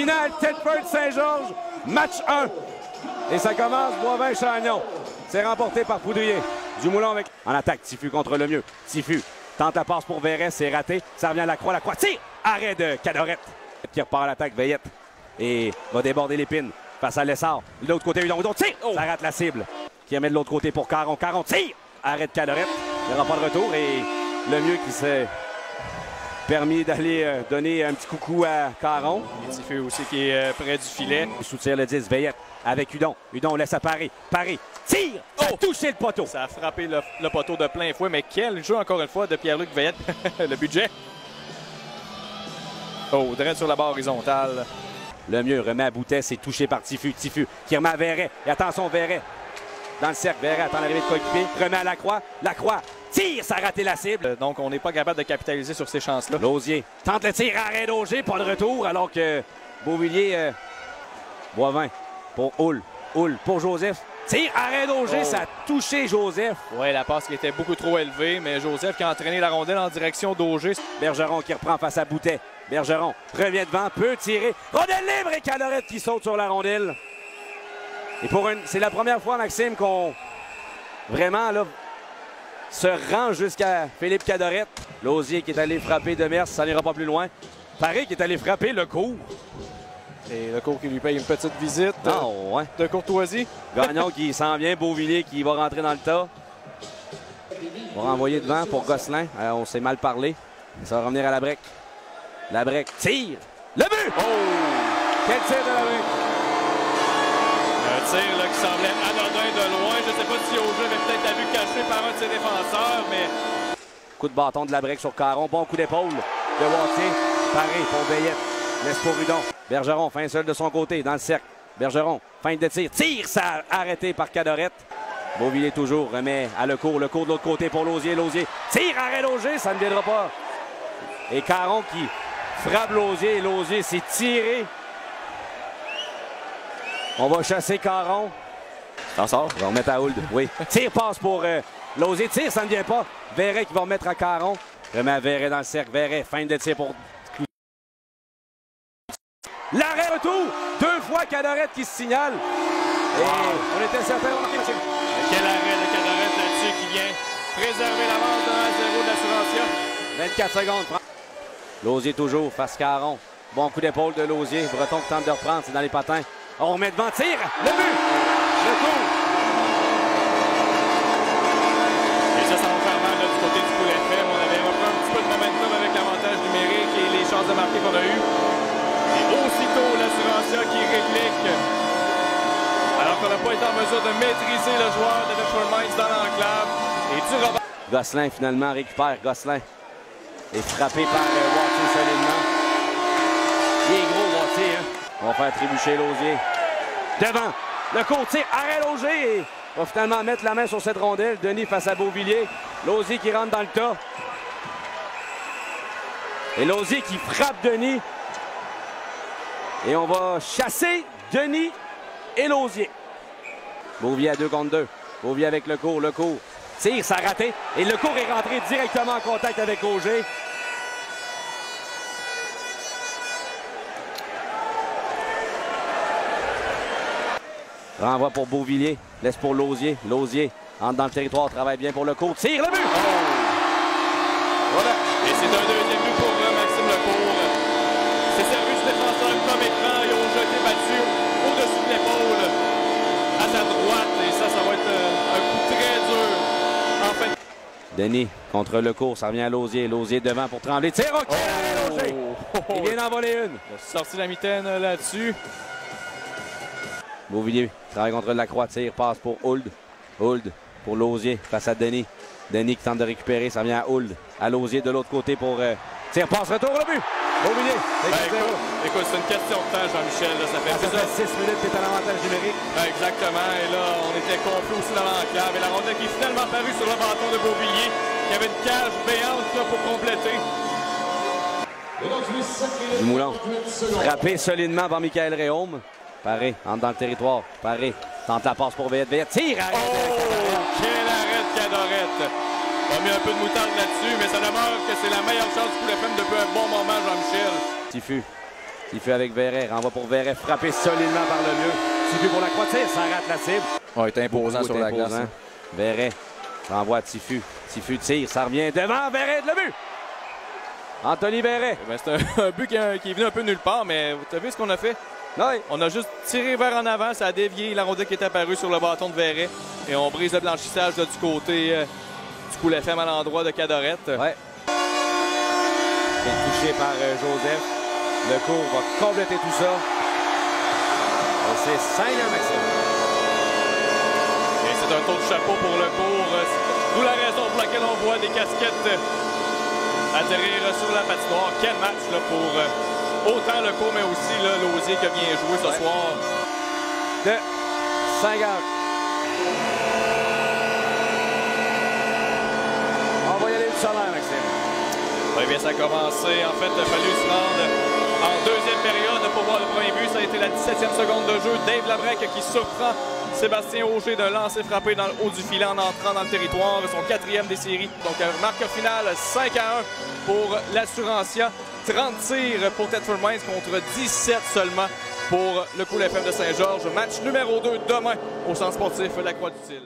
finale Thetford-Saint-Georges, match 1. Et ça commence Boivin-Chagnon. C'est remporté par Poudrier. Dumoulin avec en attaque. Tifu contre Lemieux. Tifu tente la passe pour Verret, c'est raté. Ça revient à Lacroix. Lacroix tire. Arrêt de Cadorette. Qui repart à l'attaque. Veillette. Et va déborder l'épine face à Lessard. De l'autre côté, Hudon tire. Ça rate la cible. Qui remet de l'autre côté pour Caron. Caron tire. Arrêt de Cadorette. Il n'y aura pas de retour. Et Lemieux qui s'est permis d'aller donner un petit coucou à Caron. Et Tifu aussi qui est près du filet. Il soutient le 10. Veillette avec Hudon. Hudon laisse à Paris. Paris tire. Ça a touché le poteau. Ça a frappé le poteau de plein fouet. Mais quel jeu encore une fois de Pierre-Luc Veillette. Le budget. Oh, direct sur la barre horizontale. Lemieux remet à Boutet, c'est touché par Tifu. Tifu qui remet à Verret. Et attention, Verret. Dans le cercle, Verret attend l'arrivée de coéquipier. Remet à Lacroix. Lacroix tire, ça a raté la cible. Donc, on n'est pas capable de capitaliser sur ces chances-là. Lausier tente le tir, arrêt d'Auger, pas de retour. Alors que Beauvilliers, Boivin pour Hull. Hull pour Joseph. Tire, arrêt d'Auger, ça a touché Joseph. Oui, la passe qui était beaucoup trop élevée, mais Joseph qui a entraîné la rondelle en direction d'Auger. Bergeron qui reprend face à Boutet. Bergeron revient devant, peut tirer. Rondelle libre et Cadorette qui saute sur la rondelle. Et c'est la première fois, Maxime, qu'on vraiment là, se rend jusqu'à Philippe Cadorette. Lausier qui est allé frapper Demers, ça n'ira pas plus loin. Paris qui est allé frapper Lecourt. Et Lecourt qui lui paye une petite visite de courtoisie. Gagnon qui s'en vient, Beauvilliers qui va rentrer dans le tas. On va renvoyer devant pour Gosselin. On s'est mal parlé. Ça va revenir à la break. La break tire. Le but! Oh! Quel tir de la break! Un tir là, qui semblait anodin de loin. Je ne sais pas si Auger avait peut-être la vue cachée par un de ses défenseurs, mais... Coup de bâton de la break sur Caron. Bon coup d'épaule de Wattier. Pareil pour Veillette. Laisse pour Hudon. Bergeron, fin seul de son côté, dans le cercle. Bergeron, fin de tir. Tire, ça arrêté par Cadorette. Beauvilliers toujours remet à Lecourt. Lecourt de l'autre côté pour Lausier. Lausier tire, arrêt Lausier, ça ne viendra pas. Et Caron qui frappe Lausier. Lausier s'est tiré. On va chasser Caron. T'en sors. On va remettre à Hull. Oui. Tire passe pour Lausier. Tire, ça ne vient pas. Verret qui va remettre à Caron. Remet à Verret dans le cercle. Verret, fin de tir pour... L'arrêt retour. 2 fois Cadorette qui se signale. Et on était certain. Quel arrêt de Cadorette là-dessus qui vient préserver l'avance de 1-0 de l'Assurantia. 24 secondes. Lausier toujours face Caron. Bon coup d'épaule de Lausier. Breton qui tente de reprendre. C'est dans les patins. On remet devant. Tire. Le but. Le coup. Et ça va faire mal là, du côté du Pool FM. On avait repris un petit peu de momentum avec l'avantage numérique et les chances de marquer qu'on a eues. Et aussitôt, l'Assurantia qui réplique. Alors qu'on n'a pas été en mesure de maîtriser le joueur de Thetford Mines dans l'enclave. Et du Robert. Gosselin finalement récupère. Gosselin est frappé par Wattier solidement. Il est gros Wattier. Hein? On va faire trébucher Lausier. Devant. Le côté. Arrêt Lausier. Et va finalement mettre la main sur cette rondelle. Denis face à Beauvilliers. Lausier qui rentre dans le tas. Et Lausier qui frappe Denis. Et on va chasser Denis et Lausier. Beauvilliers à 2 contre 2. Beauvilliers avec Lecourt. Lecourt tire, ça a raté. Et Lecourt est rentré directement en contact avec Auger. Renvoi pour Beauvilliers. Laisse pour Lausier. Lausier entre dans le territoire. Travaille bien pour Lecourt. Tire le but! Voilà. Et c'est un deuxième but pour Maxime Lecourt. C'est servi du défenseur comme écran. Ils ont jeté battu au-dessus de l'épaule à sa droite. Et ça va être un coup très dur. En fait. Denis contre Lecourt. Ça revient à Lausier. Lausier devant pour Tremblay. Tire au Lausier. Il vient d'en voler une. Il a sorti la mitaine là-dessus. Beauvilliers travaille contre Lacroix. Tire, passe pour Hull. Hull pour Lausier face à Denis. Denis qui tente de récupérer. Ça vient à Hull. À Lausier de l'autre côté pour tire, passe, retour, le but. Beauvilliers. Écoute, c'est une question de temps, Jean-Michel. Ça fait 6 minutes qu'il est à l'avantage numérique. Exactement. Et là, on était confus aussi dans l'enclave. Et la rondelle qui est finalement parue sur le bâton de Beauvilliers. Il y avait une cage béante là, pour compléter. Dumoulin frappé solidement par Michael Réaume. Paré entre dans le territoire. Paré tente la passe pour Veillette. Veillette tire. Arrête quel arrêt de Cadorette. On a mis un peu de moutarde là-dessus, mais ça demeure que c'est la meilleure chance du Pool FM depuis un bon moment, Jean-Michel. Tifu Tifu avec Verret, renvoie pour Verret, frappé solidement par le mieux. Tifu pour la croix de tir, ça rate la cible. Ouais, il est imposant sur la glace. Hein. Verret renvoie à Tifu. Tifu tire, ça revient devant Verret, le but! Anthony Verret. Ben, c'est un but qui est venu un peu nulle part, mais tu as vu ce qu'on a fait? Oui. On a juste tiré vers en avant, ça a dévié la rondelle qui est apparue sur le bâton de Verret. Et on brise le blanchissage là, du côté du Cool FM à l'endroit de Cadorette. Ouais. C'est touché par Joseph. Le cours va compléter tout ça. Et c'est 5-1, Maxime. Et c'est un tour de chapeau pour le cours. D'où la raison pour laquelle on voit des casquettes atterrir sur la patinoire. Quel match là, pour autant le cours, mais aussi Lausier qui a bien joué ce soir. De 5-1. On va y aller du salaire, Maxime. Oui, bien, ça a commencé. En fait, il a fallu se rendre en deuxième période pour voir le premier but. Ça a été la 17e seconde de jeu. Dave Labrec qui surprend Sébastien Auger d'un lancer frappé dans le haut du filet en entrant dans le territoire. Son 4e des séries. Donc, un marqueur final 5-1 pour l'Assurantia. 30 tirs pour Thetford Mines contre 17 seulement pour le Cool FM de Saint-Georges. Match numéro 2 demain au Centre sportif La Croix-du-Til.